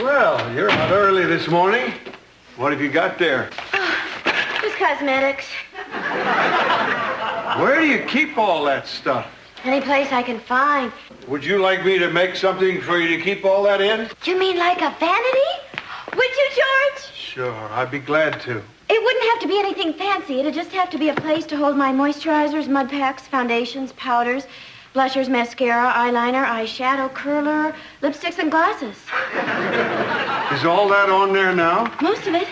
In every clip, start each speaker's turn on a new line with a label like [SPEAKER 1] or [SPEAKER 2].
[SPEAKER 1] Well, you're out early this morning. What have you got there?
[SPEAKER 2] Just cosmetics.
[SPEAKER 1] Where do you keep all that stuff?
[SPEAKER 2] Any place I can find.
[SPEAKER 1] Would you like me to make something for you to keep all that in?
[SPEAKER 2] You mean like a vanity? Would you, George?
[SPEAKER 1] Sure, I'd be glad to.
[SPEAKER 2] It wouldn't have to be anything fancy. It'd just have to be a place to hold my moisturizers, mud packs, foundations, powders, blushers, mascara, eyeliner, eyeshadow, curler, lipsticks, and glasses.
[SPEAKER 1] Is all that on there now?
[SPEAKER 2] Most of it.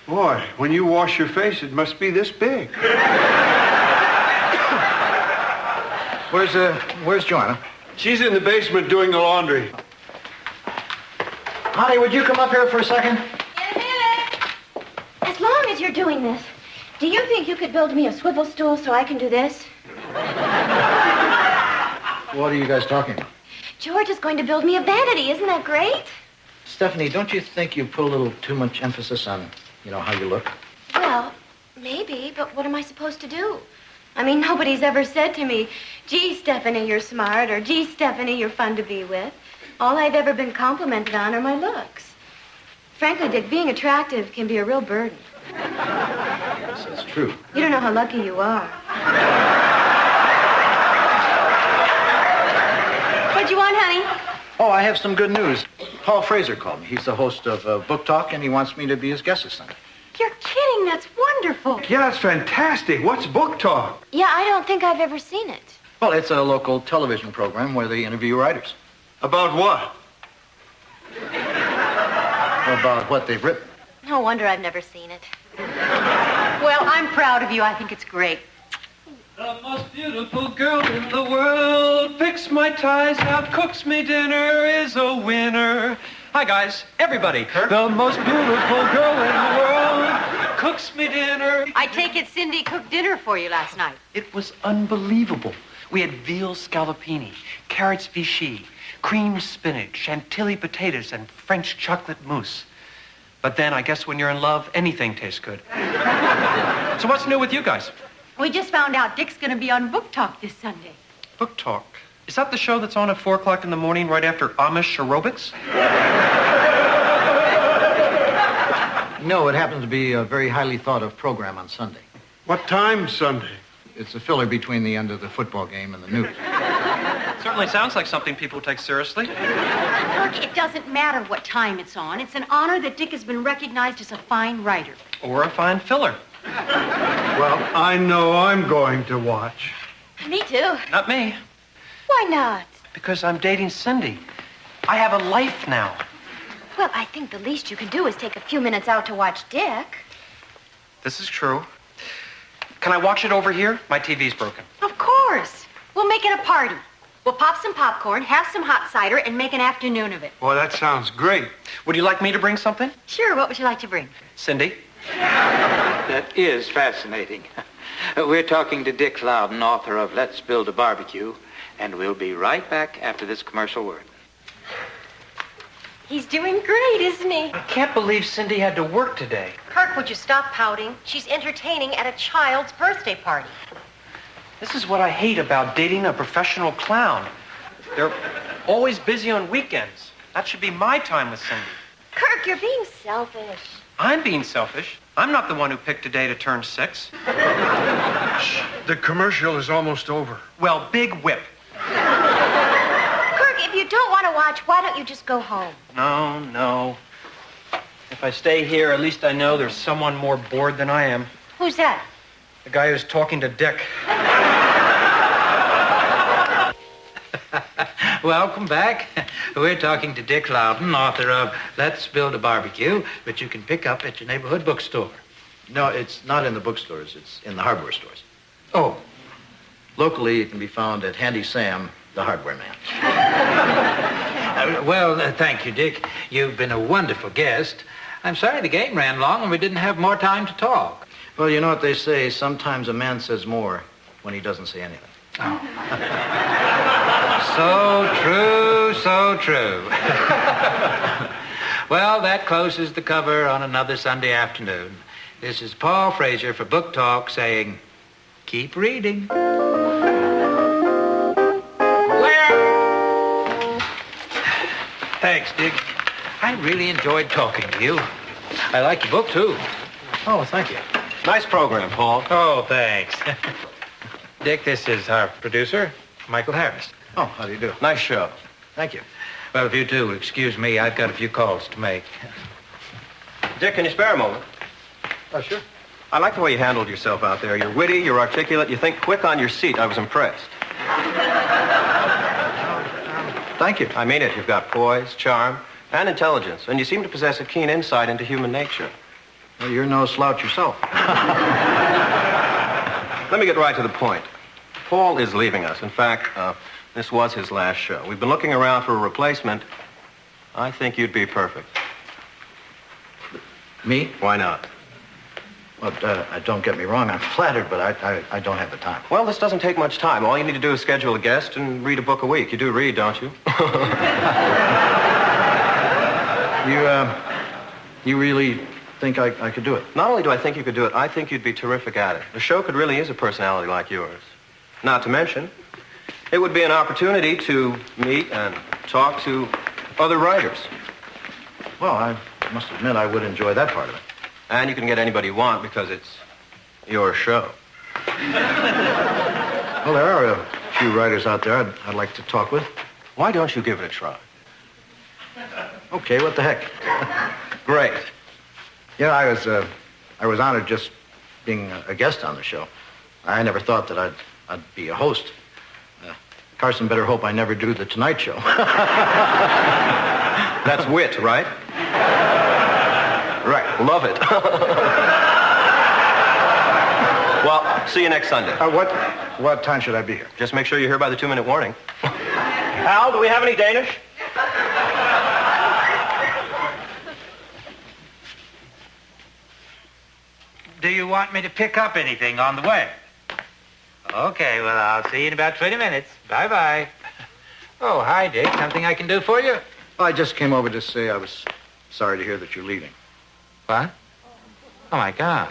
[SPEAKER 1] Boy, when you wash your face, it must be this big.
[SPEAKER 3] Where's Joanna?
[SPEAKER 1] She's in the basement doing the laundry.
[SPEAKER 3] Honey, would you come up here for a second?
[SPEAKER 2] In a minute. As long as you're doing this, do you think you could build me a swivel stool so I can do this?
[SPEAKER 3] What are you guys talking about?
[SPEAKER 2] George is going to build me a vanity. Isn't that great?
[SPEAKER 3] Stephanie, don't you think you put a little too much emphasis on, how you look?
[SPEAKER 2] Well, maybe, but what am I supposed to do? I mean, nobody's ever said to me, gee, Stephanie, you're smart, or gee, Stephanie, you're fun to be with. All I've ever been complimented on are my looks. Frankly, Dick, being attractive can be a real burden.
[SPEAKER 3] Yes, that's true.
[SPEAKER 2] You don't know how lucky you are. What do you want, honey?
[SPEAKER 3] Oh, I have some good news. Paul Fraser called me. He's the host of Book Talk, and he wants me to be his guest this Sunday.
[SPEAKER 2] You're kidding. That's wonderful.
[SPEAKER 1] Yeah, that's fantastic. What's Book Talk?
[SPEAKER 2] Yeah, I don't think I've ever seen it.
[SPEAKER 3] Well, it's a local television program where they interview writers.
[SPEAKER 1] About what?
[SPEAKER 3] About what they've written.
[SPEAKER 2] No wonder I've never seen it.
[SPEAKER 4] Well, I'm proud of you. I think it's great.
[SPEAKER 5] The most beautiful girl in the world picks my ties out, cooks me dinner, is a winner. Hi, guys. Everybody. The most beautiful girl in the world cooks me dinner.
[SPEAKER 4] I take it Cindy cooked dinner for you last night.
[SPEAKER 5] It was unbelievable. We had veal scallopini, carrots vichy, creamed spinach, chantilly potatoes, and French chocolate mousse. But then, I guess when you're in love, anything tastes good. So what's new with you guys?
[SPEAKER 4] We just found out Dick's going to be on Book Talk this Sunday.
[SPEAKER 5] Book Talk? Is that the show that's on at 4 o'clock in the morning right after Amish aerobics?
[SPEAKER 3] No, it happens to be a very highly thought of program on Sunday.
[SPEAKER 1] What time Sunday?
[SPEAKER 3] It's a filler between the end of the football game and the news.
[SPEAKER 5] Certainly sounds like something people take seriously.
[SPEAKER 4] Kirk, it doesn't matter what time it's on. It's an honor that Dick has been recognized as a fine writer.
[SPEAKER 5] Or a fine filler.
[SPEAKER 1] Well, I know I'm going to watch.
[SPEAKER 2] Me too.
[SPEAKER 5] Not me.
[SPEAKER 2] Why not?
[SPEAKER 5] Because I'm dating Cindy. I have a life now.
[SPEAKER 2] Well, I think the least you can do is take a few minutes out to watch Dick.
[SPEAKER 5] This is true. Can I watch it over here? My TV's broken.
[SPEAKER 4] Of course. We'll make it a party. We'll pop some popcorn, have some hot cider, and make an afternoon of it.
[SPEAKER 1] Boy, that sounds great.
[SPEAKER 5] Would you like me to bring something?
[SPEAKER 4] Sure, what would you like to bring?
[SPEAKER 5] Cindy?
[SPEAKER 6] That is fascinating. We're talking to Dick Loudon, author of Let's Build a Barbecue, and we'll be right back after this commercial word.
[SPEAKER 2] He's doing great, isn't he?
[SPEAKER 5] I can't believe Cindy had to work today.
[SPEAKER 4] Kirk, would you stop pouting? She's entertaining at a child's birthday party.
[SPEAKER 5] This is what I hate about dating a professional clown. They're always busy on weekends. That should be my time with Cindy.
[SPEAKER 2] Kirk, you're being selfish.
[SPEAKER 5] I'm being selfish. I'm not the one who picked a day to turn 6.
[SPEAKER 1] Shh, the commercial is almost over.
[SPEAKER 5] Well, big whip.
[SPEAKER 2] Kirk, if you don't want to watch, why don't you just go home?
[SPEAKER 5] No. If I stay here, at least I know there's someone more bored than I am.
[SPEAKER 4] Who's that?
[SPEAKER 5] The guy who's talking to Dick.
[SPEAKER 6] Welcome back. We're talking to Dick Loudon, author of Let's Build a Barbecue, which you can pick up at your neighborhood bookstore.
[SPEAKER 3] No, it's not in the bookstores. It's in the hardware stores.
[SPEAKER 6] Oh,
[SPEAKER 3] Locally, it can be found at Handy Sam, the hardware man.
[SPEAKER 6] Thank you, Dick. You've been a wonderful guest. I'm sorry the game ran long and we didn't have more time to talk.
[SPEAKER 3] Well, you know what they say, sometimes a man says more when he doesn't say anything.
[SPEAKER 6] Oh. So true, so true. Well, that closes the cover on another Sunday afternoon. This is Paul Fraser for Book Talk saying, keep reading.
[SPEAKER 5] Thanks, Dick.
[SPEAKER 6] I really enjoyed talking to you. I like your book, too.
[SPEAKER 3] Oh, thank you.
[SPEAKER 5] Nice program, Paul.
[SPEAKER 6] Oh, thanks. Dick, this is our producer, Michael Harris.
[SPEAKER 3] Oh, how do you do?
[SPEAKER 5] Nice show.
[SPEAKER 3] Thank you.
[SPEAKER 6] Well, if you do, excuse me, I've got a few calls to make.
[SPEAKER 5] Dick, can you spare a moment?
[SPEAKER 3] Oh, sure.
[SPEAKER 5] I like the way you handled yourself out there. You're witty, you're articulate, you think quick on your seat. I was impressed.
[SPEAKER 3] Thank you.
[SPEAKER 5] I mean it. You've got poise, charm, and intelligence, and you seem to possess a keen insight into human nature.
[SPEAKER 3] Well, you're no slouch yourself.
[SPEAKER 5] Let me get right to the point. Paul is leaving us. In fact, this was his last show. We've been looking around for a replacement. I think you'd be perfect.
[SPEAKER 3] Me?
[SPEAKER 5] Why not?
[SPEAKER 3] Well, don't get me wrong. I'm flattered, but I don't have the time.
[SPEAKER 5] Well, this doesn't take much time. All you need to do is schedule a guest and read a book a week. You do read, don't you?
[SPEAKER 3] You really think I could do it?
[SPEAKER 5] Not only do I think you could do it, I think you'd be terrific at it. The show could really use a personality like yours. Not to mention, it would be an opportunity to meet and talk to other writers.
[SPEAKER 3] Well, I must admit I would enjoy that part of it.
[SPEAKER 5] And you can get anybody you want because it's your show.
[SPEAKER 3] Well, there are a few writers out there I'd like to talk with.
[SPEAKER 5] Why don't you give it a try?
[SPEAKER 3] Okay, what the heck?
[SPEAKER 5] Great.
[SPEAKER 3] Yeah, I was honored just being a guest on the show. I never thought that I'd be a host. Carson better hope I never do the Tonight Show.
[SPEAKER 5] That's wit, right? Right. Love it. Well, see you next Sunday.
[SPEAKER 3] What time should I be here?
[SPEAKER 5] Just make sure you're here by the 2-minute warning. Al, do we have any Danish?
[SPEAKER 6] Do you want me to pick up anything on the way? Okay, well, I'll see you in about 20 minutes. Bye-bye. Oh, hi, Dick. Something I can do for you?
[SPEAKER 3] I just came over to say I was sorry to hear that you're leaving.
[SPEAKER 6] What? Oh, my God.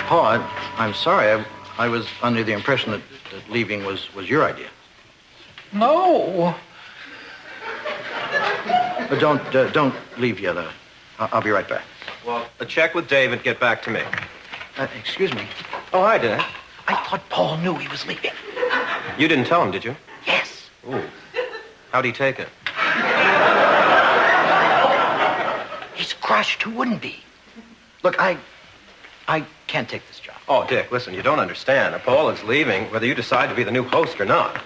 [SPEAKER 3] Paul, I'm sorry. I was under the impression that leaving was your idea.
[SPEAKER 6] No.
[SPEAKER 3] But don't leave yet. I'll be right back.
[SPEAKER 5] Well, check with Dave and get back to me.
[SPEAKER 3] Excuse me.
[SPEAKER 5] Oh, hi, Dave.
[SPEAKER 3] I thought Paul knew he was leaving.
[SPEAKER 5] You didn't tell him, did you?
[SPEAKER 3] Yes.
[SPEAKER 5] Ooh. How'd he take it?
[SPEAKER 3] He's crushed. Who wouldn't be? Look, I can't take this job.
[SPEAKER 5] Oh, Dick, listen, you don't understand. Paul is leaving, whether you decide to be the new host or not.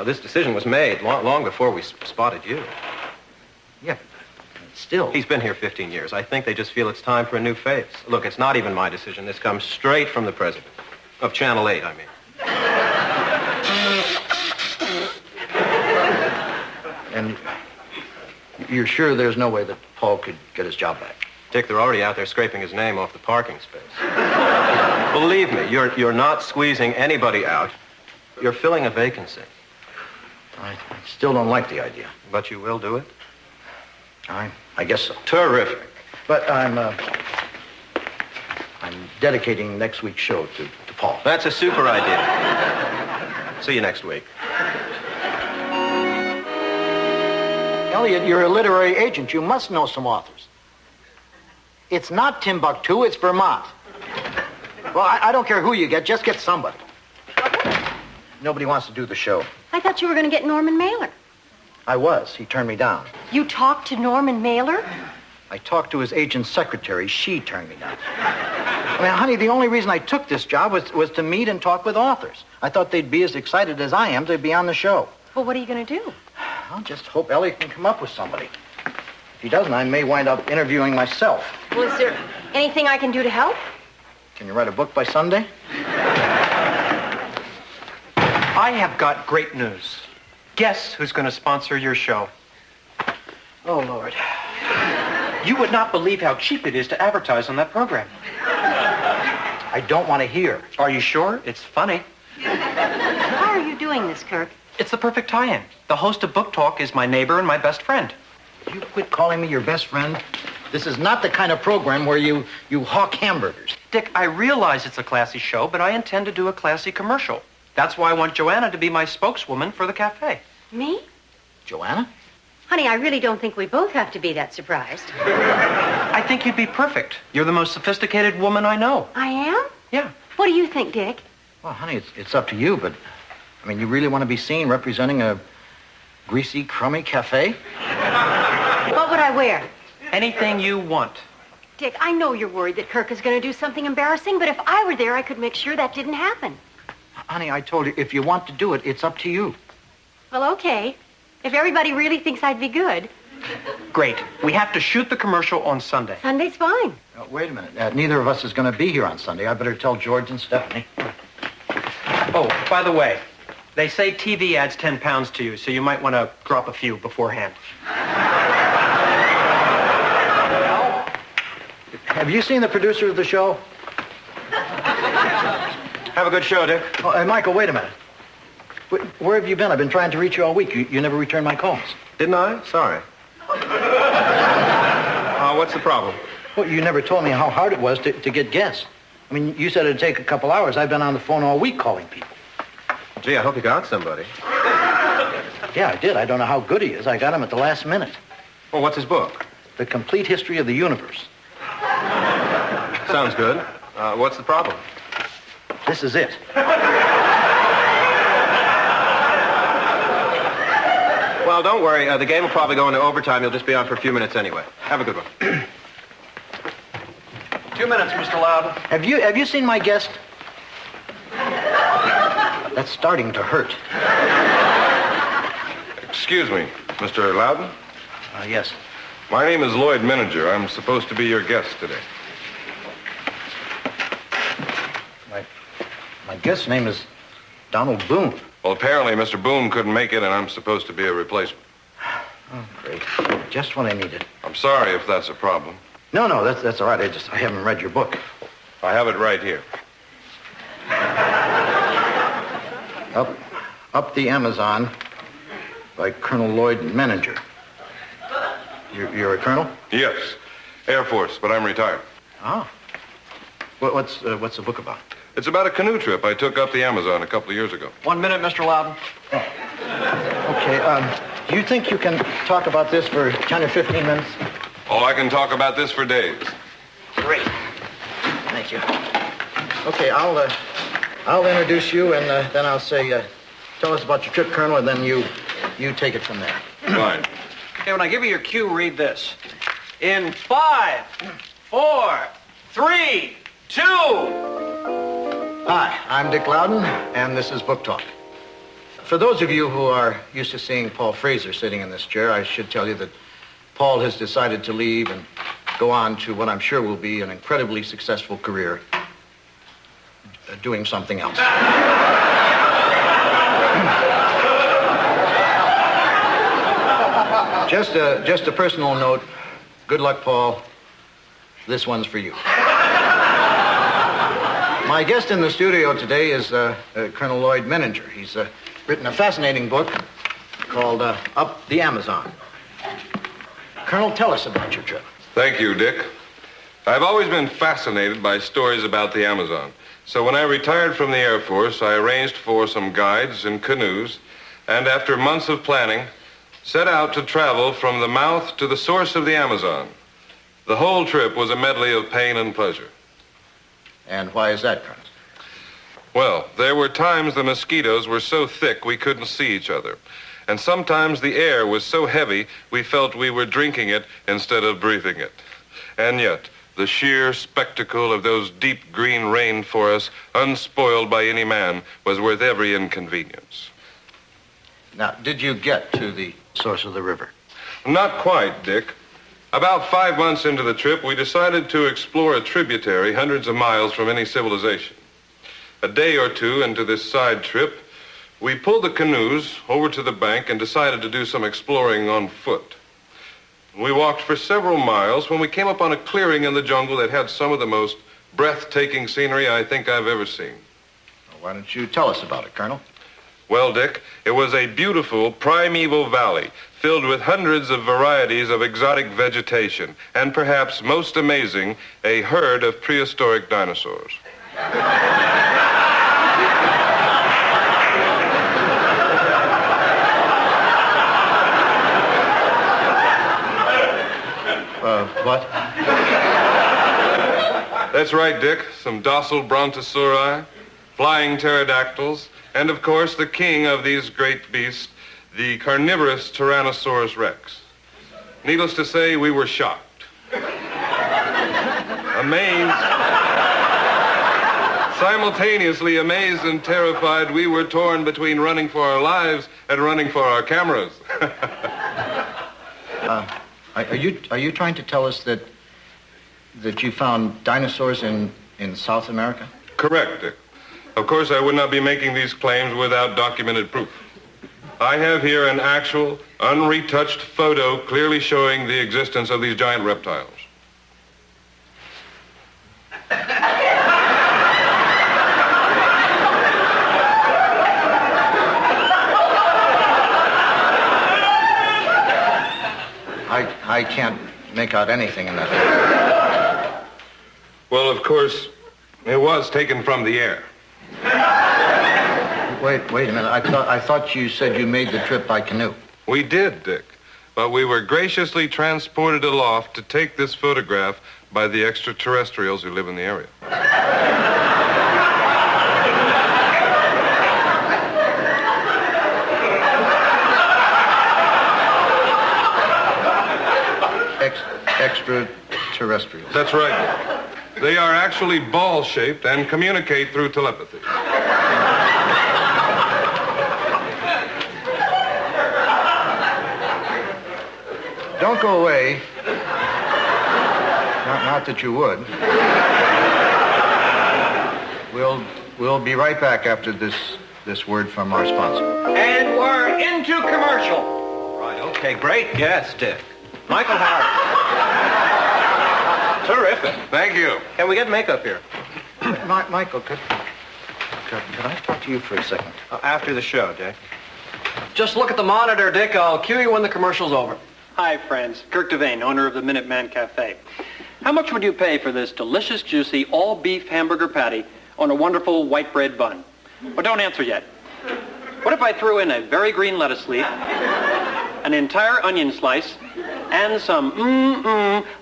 [SPEAKER 5] This decision was made long before we spotted you.
[SPEAKER 3] Yeah, but still.
[SPEAKER 5] He's been here 15 years. I think they just feel it's time for a new face. Look, it's not even my decision. This comes straight from the president. Of Channel 8, I mean.
[SPEAKER 3] And you're sure there's no way that Paul could get his job back?
[SPEAKER 5] Dick, they're already out there scraping his name off the parking space. Believe me, you're not squeezing anybody out. You're filling a vacancy.
[SPEAKER 3] I still don't like the idea.
[SPEAKER 5] But you will do it?
[SPEAKER 3] I guess so.
[SPEAKER 5] Terrific.
[SPEAKER 3] But I'm dedicating next week's show to Paul.
[SPEAKER 5] That's a super idea. See you next week.
[SPEAKER 7] Elliot, you're a literary agent. You must know some authors. It's not Timbuktu, it's Vermont. Well, I don't care who you get, just get somebody.
[SPEAKER 3] Nobody wants to do the show.
[SPEAKER 4] I thought you were going to get Norman Mailer.
[SPEAKER 3] I was. He turned me down.
[SPEAKER 4] You talked to Norman Mailer?
[SPEAKER 3] I talked to his agent's secretary. She turned me down. I mean, honey, the only reason I took this job was to meet and talk with authors. I thought they'd be as excited as I am to be on the show.
[SPEAKER 4] Well, what are you going to do?
[SPEAKER 3] I'll just hope Elliot can come up with somebody. If he doesn't, I may wind up interviewing myself.
[SPEAKER 4] Well, is there anything I can do to help?
[SPEAKER 3] Can you write a book by Sunday?
[SPEAKER 5] I have got great news. Guess who's going to sponsor your show?
[SPEAKER 3] Oh, Lord.
[SPEAKER 5] You would not believe how cheap it is to advertise on that program.
[SPEAKER 3] I don't want to hear.
[SPEAKER 5] Are you sure? It's funny.
[SPEAKER 4] How are you doing this, Kirk?
[SPEAKER 5] It's the perfect tie-in. The host of Book Talk is my neighbor and my best friend.
[SPEAKER 3] You quit calling me your best friend? This is not the kind of program where you hawk hamburgers.
[SPEAKER 5] Dick, I realize it's a classy show, but I intend to do a classy commercial. That's why I want Joanna to be my spokeswoman for the cafe.
[SPEAKER 4] Me?
[SPEAKER 7] Joanna?
[SPEAKER 4] Honey, I really don't think we both have to be that surprised.
[SPEAKER 5] I think you'd be perfect. You're the most sophisticated woman I know.
[SPEAKER 4] I am?
[SPEAKER 5] Yeah.
[SPEAKER 4] What do you think, Dick?
[SPEAKER 3] Well, honey, it's up to you, but, I mean, you really want to be seen representing a greasy, crummy cafe?
[SPEAKER 4] What would I wear?
[SPEAKER 5] Anything you want.
[SPEAKER 4] Dick, I know you're worried that Kirk is going to do something embarrassing, but if I were there, I could make sure that didn't happen.
[SPEAKER 3] Honey, I told you, if you want to do it, it's up to you.
[SPEAKER 4] Well, okay. If everybody really thinks I'd be good.
[SPEAKER 5] Great. We have to shoot the commercial on Sunday.
[SPEAKER 4] Sunday's fine.
[SPEAKER 3] Wait a minute. Neither of us is going to be here on Sunday. I better tell George and Stephanie.
[SPEAKER 5] Oh, by the way, they say TV adds 10 pounds to you, so you might want to drop a few beforehand.
[SPEAKER 3] Have you seen the producer of the show?
[SPEAKER 5] Have a good show, Dick.
[SPEAKER 3] Oh, hey, Michael, wait a minute. Where have you been? I've been trying to reach you all week. You never returned my calls.
[SPEAKER 1] Didn't I? Sorry. What's the problem?
[SPEAKER 3] Well, you never told me how hard it was to get guests. I mean, you said it'd take a couple hours. I've been on the phone all week calling people.
[SPEAKER 1] Gee, I hope you got somebody.
[SPEAKER 3] Yeah, I did. I don't know how good he is. I got him at the last minute.
[SPEAKER 1] Well, what's his book?
[SPEAKER 3] The Complete History of the Universe.
[SPEAKER 1] Sounds good. What's the problem?
[SPEAKER 3] This is it.
[SPEAKER 1] Well, don't worry. The game will probably go into overtime. You'll just be on for a few minutes anyway. Have a good one.
[SPEAKER 5] 2 minutes, Mr. Loudon.
[SPEAKER 3] Have you seen my guest? That's starting to hurt.
[SPEAKER 8] Excuse me, Mr. Loudon?
[SPEAKER 3] Yes.
[SPEAKER 8] My name is Lloyd Mininger. I'm supposed to be your guest today.
[SPEAKER 3] My guest's name is Donald Boone.
[SPEAKER 8] Well, apparently Mr. Boone couldn't make it, and I'm supposed to be a replacement.
[SPEAKER 3] Oh, great. Just what I needed.
[SPEAKER 8] I'm sorry if that's a problem.
[SPEAKER 3] No, that's all right. I haven't read your book.
[SPEAKER 8] I have it right here.
[SPEAKER 3] Up the Amazon by Colonel Lloyd Mininger. You're a colonel?
[SPEAKER 8] Yes, Air Force, but I'm retired.
[SPEAKER 3] Oh. What's the book about?
[SPEAKER 8] It's about a canoe trip I took up the Amazon a couple of years ago.
[SPEAKER 5] 1 minute, Mr. Loudon.
[SPEAKER 3] Okay, do you think you can talk about this for 10 or 15 minutes?
[SPEAKER 8] Oh, I can talk about this for days.
[SPEAKER 3] Great. Thank you. Okay, I'll introduce you, and then I'll say, tell us about your trip, Colonel, and then you take it from there.
[SPEAKER 8] Fine.
[SPEAKER 5] Okay, when I give you your cue, read this. In 5, 4, 3, 2...
[SPEAKER 3] Hi, I'm Dick Loudon, and this is Book Talk. For those of you who are used to seeing Paul Fraser sitting in this chair, I should tell you that Paul has decided to leave and go on to what I'm sure will be an incredibly successful career doing something else. Just a personal note. Good luck, Paul. This one's for you. My guest in the studio today is Colonel Lloyd Mininger. He's written a fascinating book called Up the Amazon. Colonel, tell us about your trip.
[SPEAKER 8] Thank you, Dick. I've always been fascinated by stories about the Amazon. So when I retired from the Air Force, I arranged for some guides and canoes, and after months of planning, set out to travel from the mouth to the source of the Amazon. The whole trip was a medley of pain and pleasure.
[SPEAKER 3] And why is that, Colonel?
[SPEAKER 8] Well, there were times the mosquitoes were so thick we couldn't see each other. And sometimes the air was so heavy we felt we were drinking it instead of breathing it. And yet, the sheer spectacle of those deep green rainforests, unspoiled by any man, was worth every inconvenience.
[SPEAKER 3] Now, did you get to the source of the river?
[SPEAKER 8] Not quite, Dick. About 5 months into the trip, we decided to explore a tributary hundreds of miles from any civilization. A day or two into this side trip, we pulled the canoes over to the bank and decided to do some exploring on foot. We walked for several miles when we came upon a clearing in the jungle that had some of the most breathtaking scenery I think I've ever seen.
[SPEAKER 3] Well, why don't you tell us about it, Colonel?
[SPEAKER 8] Well, Dick, it was a beautiful primeval valley filled with hundreds of varieties of exotic vegetation, and perhaps most amazing, a herd of prehistoric dinosaurs. That's right, Dick. Some docile brontosauri, flying pterodactyls, and, of course, the king of these great beasts, the carnivorous Tyrannosaurus rex. Needless to say, we were shocked. Amazed. Simultaneously amazed and terrified, we were torn between running for our lives and running for our cameras.
[SPEAKER 3] Are you trying to tell us that you found dinosaurs in South America?
[SPEAKER 8] Correct, Dick. Of course, I would not be making these claims without documented proof. I have here an actual, unretouched photo clearly showing the existence of these giant reptiles.
[SPEAKER 3] I can't make out anything in that.
[SPEAKER 8] Well, of course, it was taken from the air.
[SPEAKER 3] Wait a minute. I thought you said you made the trip by canoe.
[SPEAKER 8] We did, Dick. But we were graciously transported aloft to take this photograph by the extraterrestrials who live in the area.
[SPEAKER 3] Extraterrestrials.
[SPEAKER 8] That's right. They are actually ball-shaped and communicate through telepathy.
[SPEAKER 3] Don't go away. Not that you would. We'll be right back after this word from our sponsor.
[SPEAKER 5] And we're into commercial.
[SPEAKER 1] Right, okay, great guest, Dick. Michael Howard. Terrific.
[SPEAKER 8] Thank you.
[SPEAKER 1] Can we get makeup here?
[SPEAKER 3] Michael, could I talk to you for a second?
[SPEAKER 1] After the show, Dick.
[SPEAKER 9] Just look at the monitor, Dick. I'll cue you when the commercial's over.
[SPEAKER 10] Hi, friends. Kirk Devane, owner of the Minuteman Cafe. How much would you pay for this delicious, juicy, all-beef hamburger patty on a wonderful white bread bun? Well, don't answer yet. What if I threw in a very green lettuce leaf, an entire onion slice, and some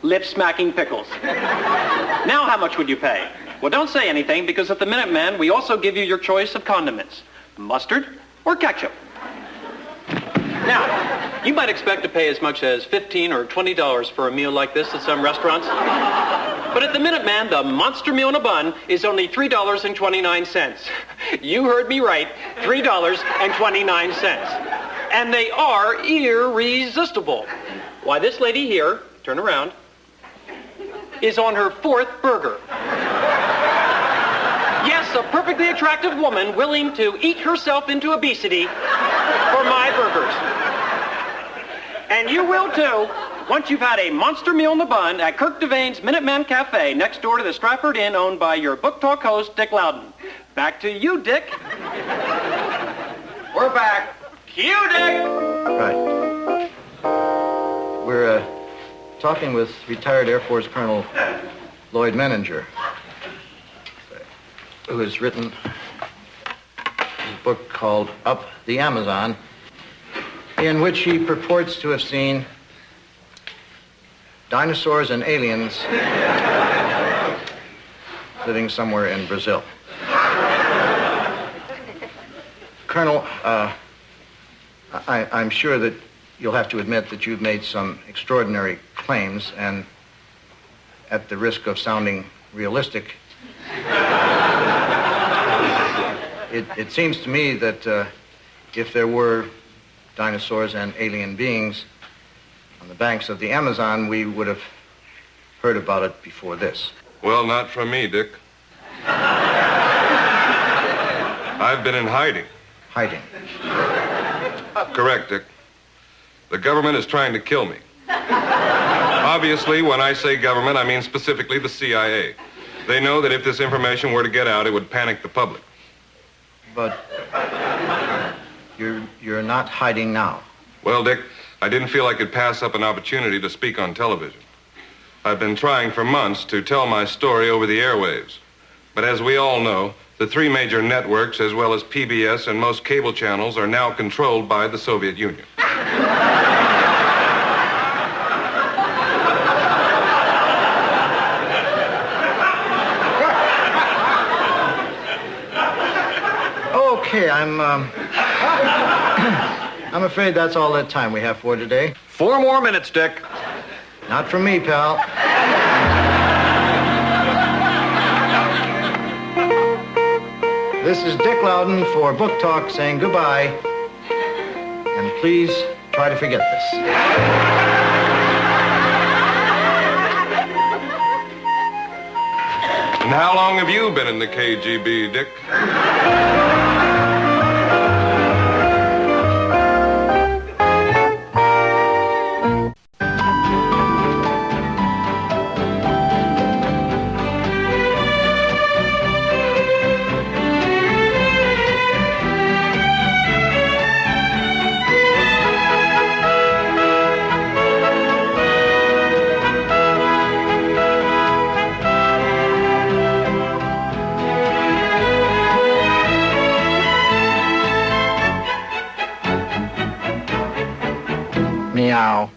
[SPEAKER 10] lip-smacking pickles? Now how much would you pay? Well, don't say anything, because at the Minuteman, we also give you your choice of condiments. Mustard or ketchup. Now, you might expect to pay as much as $15 or $20 for a meal like this at some restaurants. But at the Minuteman, the monster meal in a bun is only $3.29. You heard me right, $3.29. And they are irresistible. Why, this lady here, turn around, is on her 4th burger. Yes, a perfectly attractive woman willing to eat herself into obesity for my burgers. And you will too, once you've had a monster meal in the bun at Kirk Devane's Minuteman Cafe next door to the Stratford Inn, owned by your Book Talk host, Dick Loudon. Back to you, Dick. We're back. Cue, Dick.
[SPEAKER 3] Right. We're talking with retired Air Force Colonel Lloyd Menninger, who has written a book called Up the Amazon, in which he purports to have seen dinosaurs and aliens living somewhere in Brazil. Colonel, I'm sure that you'll have to admit that you've made some extraordinary claims, and at the risk of sounding realistic, it seems to me that if there were dinosaurs and alien beings on the banks of the Amazon, we would have heard about it before this.
[SPEAKER 8] Well, not from me, Dick. I've been in hiding.
[SPEAKER 3] Hiding?
[SPEAKER 8] Correct, Dick. The government is trying to kill me. Obviously, when I say government, I mean specifically the CIA. They know that if this information were to get out, it would panic the public.
[SPEAKER 3] But you're not hiding now.
[SPEAKER 8] Well, Dick, I didn't feel I could pass up an opportunity to speak on television. I've been trying for months to tell my story over the airwaves. But as we all know, the 3 major networks, as well as PBS and most cable channels, are now controlled by the Soviet Union.
[SPEAKER 3] Okay, I'm afraid that's all the time we have for today.
[SPEAKER 9] 4 more minutes, Dick.
[SPEAKER 3] Not from me, pal. This is Dick Loudon for Book Talk saying goodbye. And please try to forget this.
[SPEAKER 8] And how long have you been in the KGB, Dick?
[SPEAKER 3] Meow.